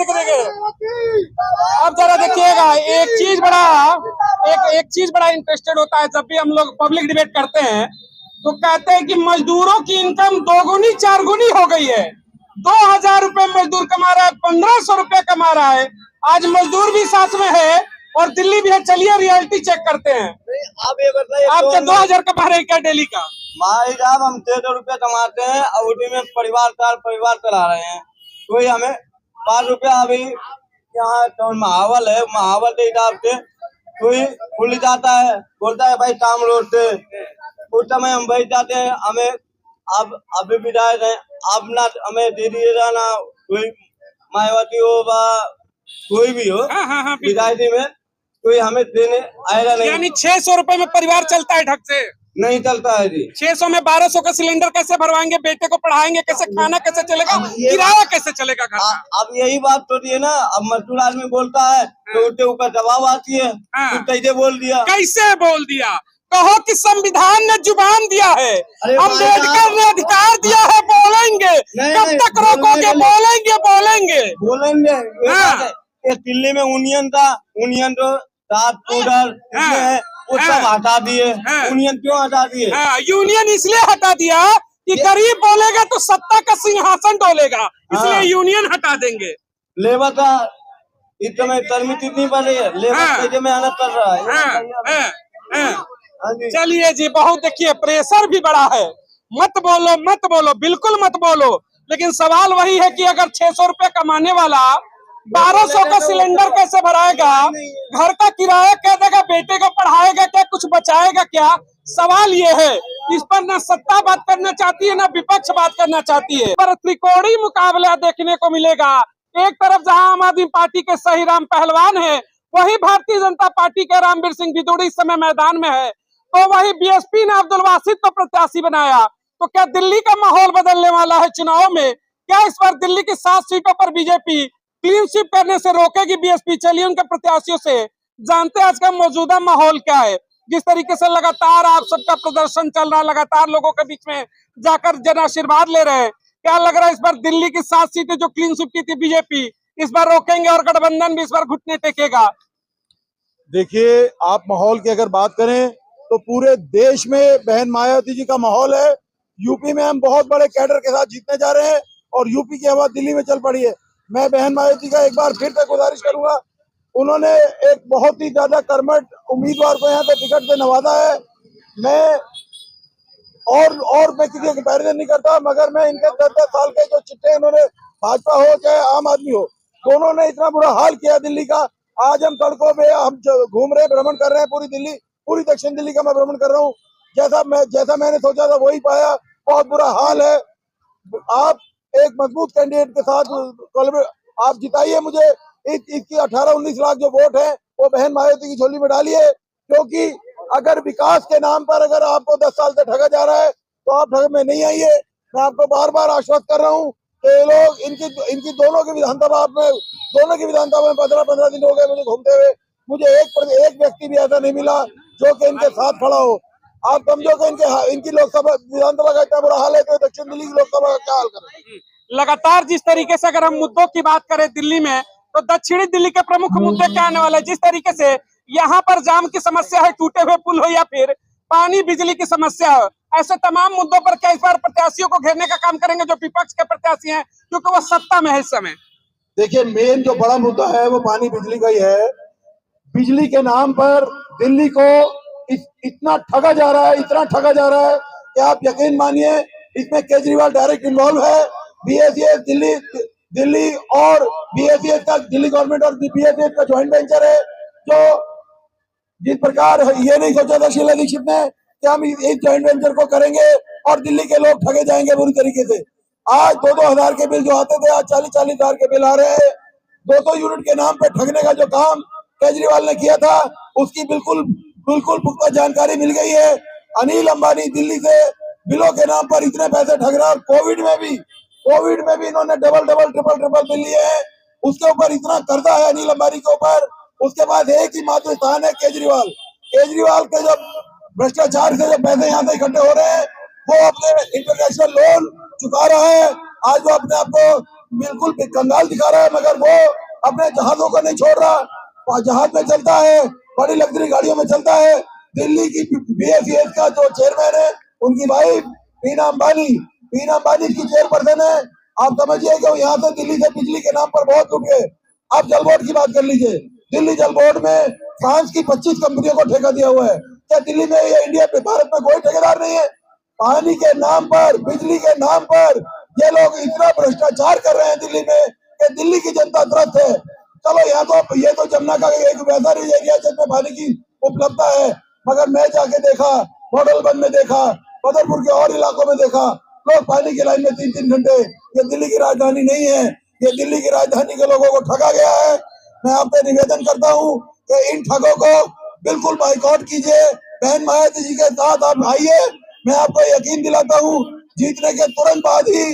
देखिए देखिए। अब जरा देखिएगा, एक चीज बड़ा इंटरेस्टेड होता है जब भी हम लोग पब्लिक डिबेट करते हैं, तो कहते हैं कि मजदूरों की इनकम 2 गुनी 4 गुनी हो गई है। 2000 रुपए मजदूर कमा रहा है, 1500 रुपए कमा रहा है। आज मजदूर भी साथ में है और दिल्ली भी है। चलिए रियलिटी चेक करते हैं। आप ये बताइए, आपके 2000 कमा रहे हैं क्या डेली का? भाई साहब हम 1,500 रुपया कमाते हैं और उसी में परिवार चला रहे हैं। कोई हमें 5 रुपया अभी यहाँ तो महावल है, महावल के हिसाब से कोई खुल जाता है, बोलता है भाई काम रोड से, उस समय हम बैठ जाते हैं। हमें अब अभी विधायक है, अब ना हमें दे दिएगा ना, कोई मायावती हो व कोई भी हो विधायक में कोई हमें देने आएगा नहीं। यानी 600 रुपए में परिवार चलता है ढंग से? नहीं चलता है जी। 600 में 1200 का सिलेंडर कैसे भरवाएंगे? बेटे को पढ़ाएंगे कैसे? खाना कैसे चलेगा? किराया कैसे चलेगा घर का? अब यही बात तो है ना। अब मजदूर आदमी बोलता है तो उसके ऊपर जवाब आती है, तू कैसे बोल दिया? कैसे बोल दिया? कहो कि संविधान ने जुबान दिया है, अम्बेडकर ने अधिकार दिया है, बोलेंगे। कब तक रोकोगे? बोलेंगे। दिल्ली में यूनियन तो वो सब हटा दिए। यूनियन क्यों हटा दिए? यूनियन इसलिए हटा दिया कि गरीब बोलेगा तो सत्ता का सिंहासन डोलेगा, इसलिए यूनियन हटा देंगे। लेबर का इस समय तरमीत इतनी बढ़ रही है, लेबर कैसे मेहनत कर रहा है। चलिए जी, बहुत देखिए प्रेशर भी बड़ा है। मत बोलो, बिल्कुल मत बोलो। लेकिन सवाल वही है कि अगर 600 रुपए कमाने वाला 1200 का सिलेंडर कैसे भराएगा? घर का किराया क्या देगा? बेटे को पढ़ाएगा क्या? कुछ बचाएगा क्या? सवाल ये है। इस पर ना सत्ता बात करना चाहती है, ना विपक्ष बात करना चाहती है। पर त्रिकोणीय मुकाबला देखने को मिलेगा। एक तरफ जहां आम आदमी पार्टी के सही राम पहलवान है, वही भारतीय जनता पार्टी के रामवीर सिंह भिदोड़ी इस समय मैदान में है। तो वही बीएसपी ने अब्दुल वासिद को प्रत्याशी बनाया। तो क्या दिल्ली का माहौल बदलने वाला है चुनाव में? क्या इस बार दिल्ली की 7 सीटों पर बीजेपी क्लीन स्वीप करने से रोकेगी बीएसपी? चलिए उनके प्रत्याशियों से जानते हैं आज का मौजूदा माहौल क्या है। जिस तरीके से लगातार आप सबका प्रदर्शन चल रहा है, लगातार लोगों के बीच में जाकर जन आशीर्वाद ले रहे हैं, क्या लग रहा है इस बार दिल्ली की 7 सीटें जो क्लीन स्वीप की थी बीजेपी, इस बार रोकेंगे और गठबंधन भी इस बार घुटने टेकेगा? देखिए, आप माहौल की अगर बात करें तो पूरे देश में बहन मायावती जी का माहौल है। यूपी में हम बहुत बड़े कैडर के साथ जीतने जा रहे हैं और यूपी की हवा दिल्ली में चल पड़ी है। मैं बहन मायावती का एक बार फिर से गुजारिश करूंगा, उन्होंने एक बहुत ही ज्यादा कर्मठ उम्मीदवार को यहाँ पे टिकट से नवाजा है। मैं मैं किसी का कंपैरिजन नहीं करता, मगर मैं इनके 10-10 साल के जो चिट्ठे इन्होंने, भाजपा हो चाहे आम आदमी हो, दोनों ने इतना बुरा हाल किया दिल्ली का। आज हम सड़कों पे हम घूम रहे हैं, भ्रमण कर रहे हैं पूरी दिल्ली, पूरी दक्षिण दिल्ली का मैं भ्रमण कर रहा हूँ। जैसा मैंने सोचा था वही पाया, बहुत बुरा हाल है। आप एक मजबूत कैंडिडेट के साथ आप जिताइए मुझे। इसकी 18-19 लाख जो वोट है वो बहन मायावती की झोली में डालिए, क्योंकि अगर विकास के नाम पर अगर आपको 10 साल से ठगा जा रहा है तो आप ठग में नहीं आइए। मैं आपको बार बार आश्वस्त कर रहा हूँ कि ये लोग इनकी दोनों की विधानसभा में 15-15 दिन हो गए मुझे घूमते हुए, मुझे एक व्यक्ति भी ऐसा नहीं मिला जो कि इनके साथ खड़ा हो। आप समझो कि इनकी लोकसभा विधानसभा का इतना बुरा हाल है तो दक्षिण दिल्ली की लोकसभा का क्या हाल करें? लगातार जिस तरीके से अगर हम मुद्दों की बात करें दिल्ली में, तो दक्षिणी दिल्ली के प्रमुख मुद्दे क्या आने वाले? जिस तरीके से यहाँ पर जाम की समस्या है, टूटे हुए पुल हो या फिर पानी बिजली की समस्या हो, ऐसे तमाम मुद्दों पर क्या इस बार प्रत्याशियों को घेरने का काम करेंगे जो विपक्ष के प्रत्याशी हैं, क्योंकि वो सत्ता में है इस समय? देखिए, मेन जो बड़ा मुद्दा है वो पानी बिजली का ही है। बिजली के नाम पर दिल्ली को इतना ठगा जा रहा है कि आप यकीन मानिए इसमें केजरीवाल डायरेक्ट इन्वॉल्व है। बीएसएस दिल्ली और बीएसएस का, दिल्ली गवर्नमेंट और बीएसएस का ज्वाइंट वेंचर है। जो जिस प्रकार ये नहीं सोचा था शीला दीक्षित ने कि हम इस ज्वाइंट वेंचर को करेंगे और दिल्ली के लोग ठगे जाएंगे बुरी तरीके से। आज 2-2 हजार के बिल जो आते थे, आज 40-40 हजार के बिल आ रहे हैं। 200 यूनिट के नाम पे ठगने का जो काम केजरीवाल ने किया था उसकी बिल्कुल पुख्ता जानकारी मिल गई है। अनिल अंबानी दिल्ली से बिलों के नाम पर इतने पैसे ठग रहा है। कोविड में भी इन्होंने ट्रिपल बिल लिए हैं। उसके ऊपर इतना कर्जा है अनिल अंबानी के ऊपर। उसके बाद एक ही मात्र स्थान है केजरीवाल के जो भ्रष्टाचार से जो पैसे यहाँ से इकट्ठे हो रहे हैं वो अपने इंटरनेशनल लोन चुका रहा है। आज वो अपने आप को बिल्कुल कंगाल दिखा रहा है, मगर वो अपने जहाजों को नहीं छोड़ रहा, जहाज में चलता है, बड़ी लग्जरी गाड़ियों में चलता है। दिल्ली की BSES का जो चेयरमैन है, उनकी वाइफ मीना अंबानी की चेयरपर्सन है। आप समझिए कि यहाँ से दिल्ली से बिजली के नाम पर बहुत लूट गए। आप जल बोर्ड की बात कर लीजिए, दिल्ली जल बोर्ड में फ्रांस की 25 कंपनियों को ठेका दिया हुआ है। क्या दिल्ली में या इंडिया में, भारत में कोई ठेकेदार नहीं है? पानी के नाम पर, बिजली के नाम पर ये लोग इतना भ्रष्टाचार कर रहे हैं दिल्ली में कि दिल्ली की जनता त्रस्त है। चलो यहाँ तो ये तो जमुना का एक वैसा एरिया जिसमें पानी की उपलब्धता है, मगर मैं जाके देखा, मॉडलगंज में देखा, बदरपुर के और इलाकों में देखा, लोग पानी की लाइन में 3-3 घंटे। ये दिल्ली की राजधानी नहीं है, ये दिल्ली की राजधानी के लोगों को ठगा गया है। मैं आपसे निवेदन करता हूँ कि इन ठगों को बिल्कुल बाइकआउट कीजिए। बहन मायावती जी के साथ आप आइए। मैं आपको यकीन दिलाता हूँ, जीतने के तुरंत बाद ही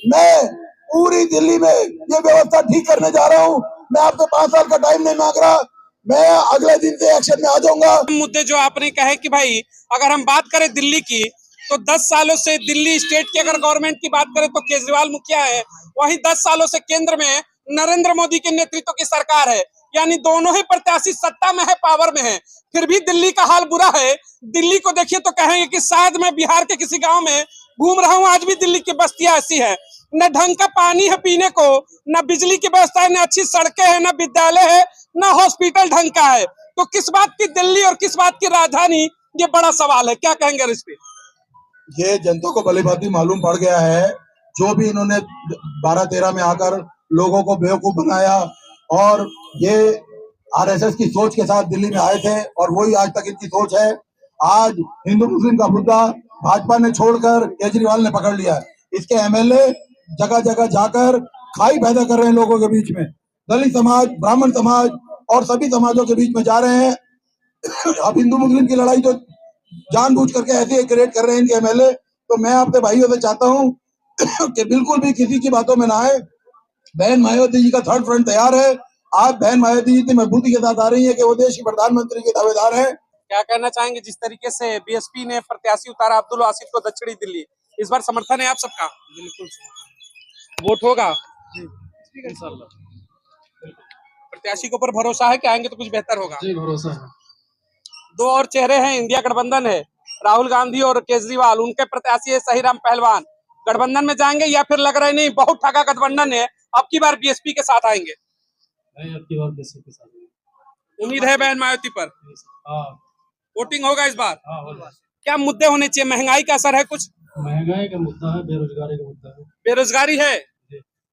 मैं पूरी दिल्ली में ये व्यवस्था ठीक करने जा रहा हूँ। मैं आपसे 5 साल का टाइम नहीं मांग रहा, मैं अगले दिन से एक्शन में आ जाऊंगा। मुद्दे जो आपने कहे कि भाई अगर हम बात करें दिल्ली की, तो 10 सालों से दिल्ली स्टेट की अगर गवर्नमेंट की बात करें तो केजरीवाल मुखिया है, वहीं 10 सालों से केंद्र में नरेंद्र मोदी के नेतृत्व की सरकार है। यानी दोनों ही प्रत्याशी सत्ता में है, पावर में है, फिर भी दिल्ली का हाल बुरा है। दिल्ली को देखिए तो कहेंगे कि शायद मैं बिहार के किसी गांव में घूम रहा हूं, आज भी दिल्ली की बस्तियां ऐसी है। न ढंग का पानी है पीने को, न बिजली की व्यवस्था है, न अच्छी सड़कें हैं, न विद्यालय है, न हॉस्पिटल ढंग का है। तो किस बात की दिल्ली और किस बात की राजधानी, ये बड़ा सवाल है। क्या कहेंगे इस पे? ये जनता को भलीभांति मालूम पड़ गया है, जो भी इन्होंने 12-13 में आकर लोगों को बेवकूफ बनाया और ये RSS की सोच के साथ दिल्ली में आए थे और वही आज तक इनकी सोच है। आज हिंदू मुस्लिम का मुद्दा भाजपा ने छोड़कर केजरीवाल ने पकड़ लिया। इसके MLA जगह जगह जाकर खाई पैदा कर रहे हैं लोगों के बीच में। दलित समाज, ब्राह्मण समाज और सभी समाजों के बीच में जा रहे हैं। अब हिंदू मुस्लिम की लड़ाई तो जानबूझ करके ऐसे क्रिएट कर रहे हैं इनके MLA। तो मैं आपसे भाइयों से चाहता हूँ कि बिल्कुल भी किसी की बातों में ना आए। बहन मायावती जी का थर्ड फ्रंट तैयार है। आज बहन मायावती जी इतनी मजबूती के साथ आ रही है कि वो देश की प्रधानमंत्री के दावेदार है। क्या कहना चाहेंगे जिस तरीके से BSP ने प्रत्याशी उतारा अब्दुल वासिफ को दक्षिणी दिल्ली, इस बार समर्थन है आप सबका? बिल्कुल वोट होगा? इंशाल्लाह। प्रत्याशी के ऊपर भरोसा है कि आएंगे तो कुछ बेहतर होगा? जी भरोसा है। दो और चेहरे हैं, इंडिया गठबंधन है, राहुल गांधी और केजरीवाल, उनके प्रत्याशी है सहीराम पहलवान। गठबंधन में जाएंगे या फिर लग रहा है नहीं बहुत ठगा गठबंधन है, अब की बार BSP के साथ आएंगे? नहीं, अब की बार किसी के साथ नहीं। उम्मीद है बहन मायावती पर? हाँ वोटिंग होगा इस बार? हाँ होगा। क्या मुद्दे होने चाहिए? महंगाई का असर है कुछ? महंगाई का मुद्दा है, बेरोजगारी का मुद्दा है। बेरोजगारी है?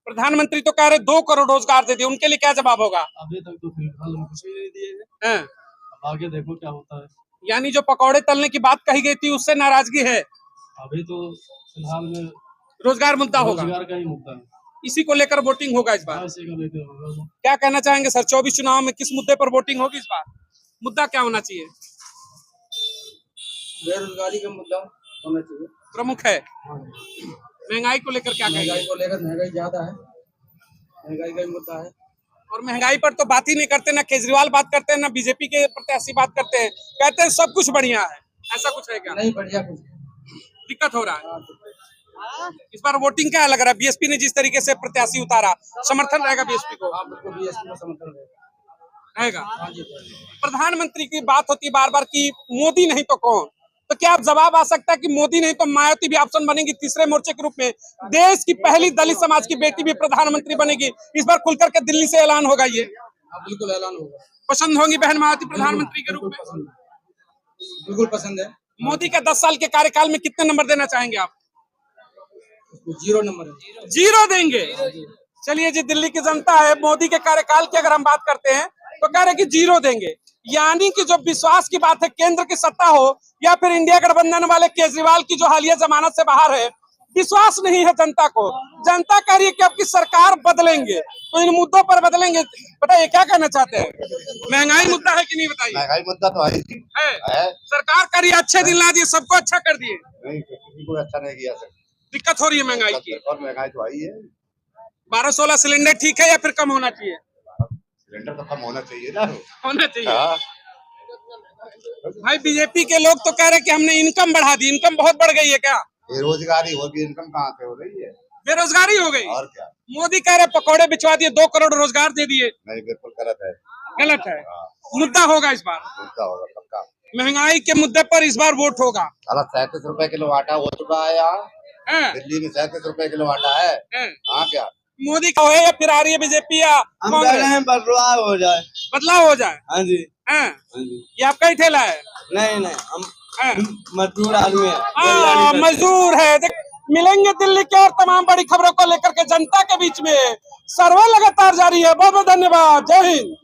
प्रधानमंत्री तो कह रहे 2 करोड़ रोजगार दे दिए, उनके लिए क्या जवाब होगा? अभी तक तो फिलहाल में कुछ भी नहीं दिए हैं। हैं? अब आगे देखो क्या होता है। यानी जो पकौड़े तलने की बात कही गई थी उससे नाराजगी है? अभी तो फिलहाल में रोजगार मुद्दा होगा, रोजगार का ही मुद्दा है। इसी को लेकर वोटिंग होगा इस बार? इसी को लेकर होगा। क्या कहना चाहेंगे सर, 24 चुनाव में किस मुद्दे पर वोटिंग होगी इस बार? मुद्दा क्या होना चाहिए? बेरोजगारी का मुद्दा होना चाहिए, प्रमुख है। महंगाई को लेकर क्या कहेंगे? महंगाई को लेकर, महंगाई ज्यादा है, महंगाई का मुद्दा है। और महंगाई पर तो बात ही नहीं करते, ना केजरीवाल बात करते हैं, ना BJP के प्रत्याशी बात करते हैं, कहते हैं सब कुछ बढ़िया है। ऐसा कुछ है क्या? नहीं बढ़िया कुछ दिक्कत हो रहा है। इस बार वोटिंग क्या लग रहा है? BSP ने जिस तरीके से प्रत्याशी उतारा, समर्थन रहेगा BSP को? BSP का समर्थन रहेगा। प्रधानमंत्री की बात होती है बार बार की मोदी नहीं तो कौन, तो क्या जवाब आ सकता है कि मोदी नहीं तो मायावती भी ऑप्शन बनेगी तीसरे मोर्चे के रूप में? देश की पहली दलित समाज की बेटी भी प्रधानमंत्री बनेगी, इस बार खुलकर के दिल्ली से ऐलान होगा। ये बिल्कुल ऐलान होगा। पसंद होंगी बहन मायावती प्रधानमंत्री के रूप में? बिल्कुल पसंद है। मोदी का 10 साल के कार्यकाल में कितने नंबर देना चाहेंगे आप? 0 नंबर है। 0 देंगे? चलिए जी, दिल्ली की जनता है, मोदी के कार्यकाल की अगर हम बात करते हैं तो कह रहे कि 0 देंगे। यानी कि जो विश्वास की बात है, केंद्र की सत्ता हो या फिर इंडिया गठबंधन वाले केजरीवाल की जो हालिया जमानत से बाहर है, विश्वास नहीं है जनता को। जनता कह रही है कि आपकी सरकार बदलेंगे, तो इन मुद्दों पर बदलेंगे। बताइए क्या कहना चाहते हैं? महंगाई मुद्दा है कि नहीं बताइए? महंगाई मुद्दा तो है। सरकार कह रही है अच्छे दिन ला दिए, सबको अच्छा कर दिए, नहीं किसी को अच्छा नहीं किया सर। दिक्कत हो रही है महंगाई की। और महंगाई तो आई है। 12-16 सिलेंडर ठीक है या फिर कम होना चाहिए? सिलेंडर तो कम होना चाहिए ना। होना चाहिए। हाँ। भाई BJP के लोग तो कह रहे कि हमने इनकम बढ़ा दी, इनकम बहुत बढ़ गई है क्या? बेरोजगारी होगी, इनकम कहाँ से हो रही है? बेरोजगारी हो गई। और क्या। मोदी कह रहे पकौड़े बिचवा दिए, 2 करोड़ रोजगार दे दिए। नहीं, बिल्कुल गलत है। गलत है। हाँ, मुद्दा होगा इस बार, मुद्दा होगा पक्का। महंगाई के मुद्दे पर इस बार वोट होगा। साला 37 रुपए किलो आटा हो चुका है यहाँ। हैं? दिल्ली में 37 रुपए किलो आटा है। हैं? हाँ क्या। मोदी का है या फिर आ रही है बीजेपी या हम कह रहे हैं बदलाव हो जाए। बदलाव हो जाए। हाँ जी, हैं? हाँ जी। ये आपका ही ठेला है? नहीं नहीं, हम हैं? मजदूर आदमी है। हाँ, मजदूर है। मिलेंगे दिल्ली के और तमाम बड़ी खबरों को लेकर के जनता के बीच में। सर्वे लगातार जारी है। बहुत बहुत धन्यवाद। जय हिंद।